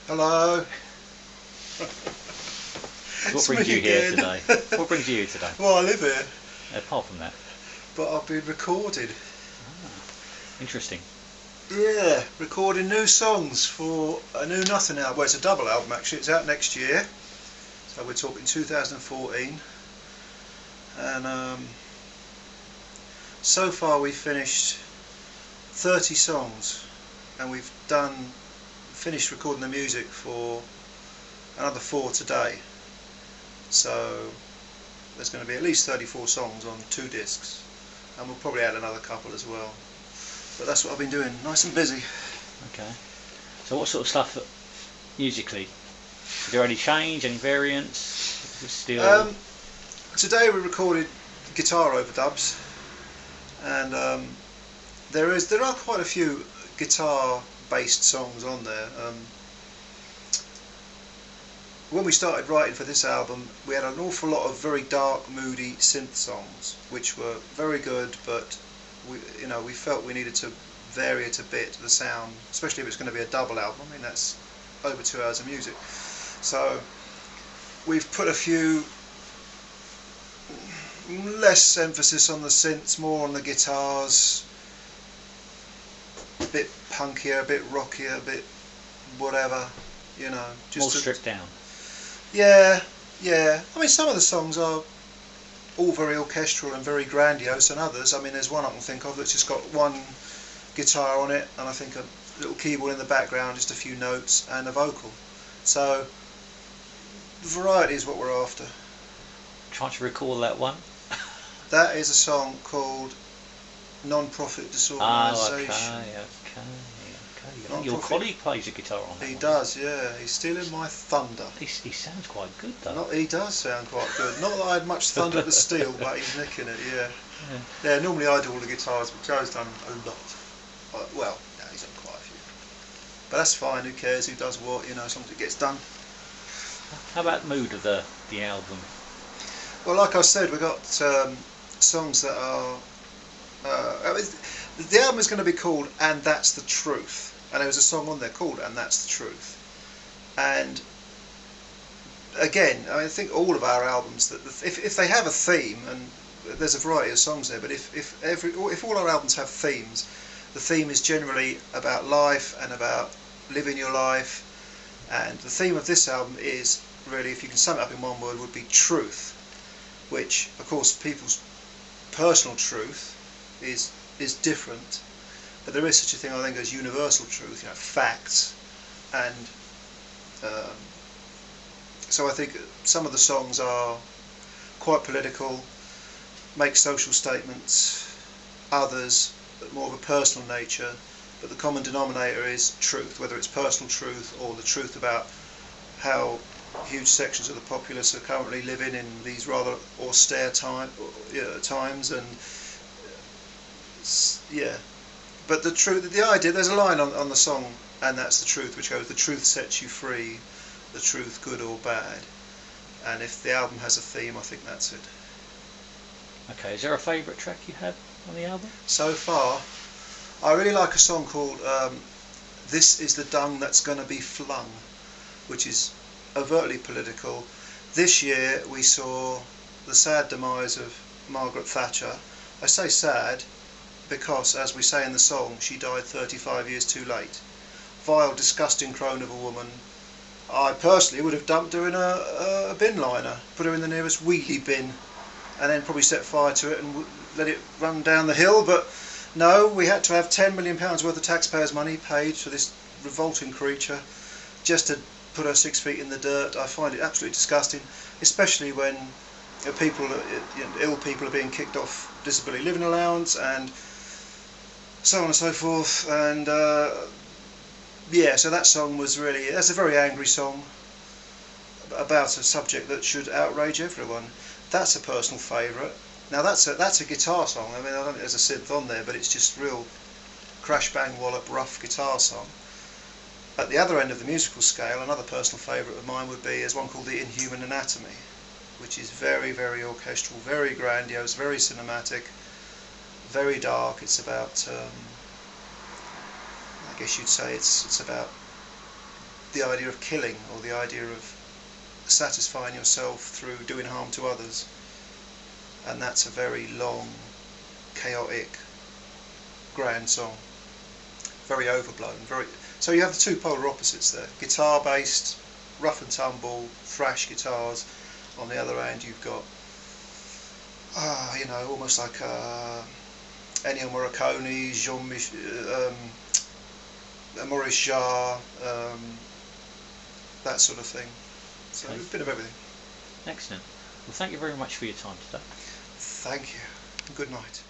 Hello. What brings you here today? What brings you today? Well, I live here. Apart from that. But I've been recording. Interesting. Yeah, recording new songs for a new Nothing album. Well, it's a double album actually. It's out next year. So we're talking 2014. And so far we've finished 30 songs. And we've finished recording the music for another 4 today. So there's going to be at least 34 songs on 2 discs, and we'll probably add another couple as well. But that's what I've been doing, nice and busy. Okay. So what sort of stuff musically? Is there any change, any variance? Is it still... Today we recorded guitar overdubs, and there are quite a few guitar based songs on there. When we started writing for this album, we had an awful lot of very dark, moody synth songs, which were very good, but we felt we needed to vary it a bit, the sound, especially if it's going to be a double album. I mean, that's over 2 hours of music. So we've put a few less emphasis on the synths, more on the guitars, a bit punkier, a bit rockier, a bit whatever, just more stripped down. Yeah. I mean, some of the songs are all very orchestral and very grandiose, and others, I mean, there's one I can think of that's just got one guitar on it, and I think a little keyboard in the background, just a few notes, and a vocal. So, the variety is what we're after. Trying to recall that one? That is a song called Non-Profit Disorganisation. Okay. Your colleague plays a guitar on that. He does, yeah. He's stealing my thunder. He sounds quite good, though. He does sound quite good. Not that I had much thunder to steal, but he's nicking it, yeah. Normally I do all the guitars, but Joe's done a lot. Well, yeah, he's done quite a few. But that's fine, who cares who does what, as long as it gets done. How about the mood of the album? Well, like I said, we've got songs that are... the album is going to be called And That's the Truth. And there was a song on there called And That's the Truth. And again, I think all of our albums, if they have a theme, and there's a variety of songs there, but if all our albums have themes, the theme is generally about life and about living your life. And the theme of this album is really, if you can sum it up in one word, would be truth, which of course people's personal truth is different, but there is such a thing, I think, as universal truth, facts. And so I think some of the songs are quite political, make social statements, others more of a personal nature, but the common denominator is truth, whether it's personal truth or the truth about how huge sections of the populace are currently living in these rather austere times, and but the idea, there's a line on the song And That's the Truth, which goes, the truth sets you free, the truth good or bad. And if the album has a theme, I think that's it. Okay, is there a favourite track you have on the album? So far, I really like a song called This Is the Dung That's Gonna Be Flung, which is overtly political. This year we saw the sad demise of Margaret Thatcher. I say sad because, as we say in the song, she died 35 years too late. Vile, disgusting crone of a woman. I personally would have dumped her in a bin liner, put her in the nearest wheelie bin, and then probably set fire to it and let it run down the hill. But no, we had to have £10 million worth of taxpayers' money paid for this revolting creature just to put her 6 feet in the dirt. I find it absolutely disgusting, especially when ill people are being kicked off disability living allowance and so on and so forth. And so that song was really, that's a very angry song about a subject that should outrage everyone. That's a personal favourite. Now that's a guitar song. I mean, I don't think there's a synth on there, but it's just real crash bang wallop rough guitar song. At the other end of the musical scale, another personal favourite of mine would be one called The Inhuman Anatomy, which is very, very orchestral, very grandiose, very cinematic, very dark. It's about, I guess you'd say it's about the idea of killing, or the idea of satisfying yourself through doing harm to others. And that's a very long, chaotic, grand song. Very overblown. So you have the two polar opposites there. Guitar based, rough and tumble, thrash guitars. On the other hand, you've got almost like Ennio Morricone, Maurice Jarre, that sort of thing. So Okay. a bit of everything. Excellent. Well, thank you very much for your time today. Thank you. Good night.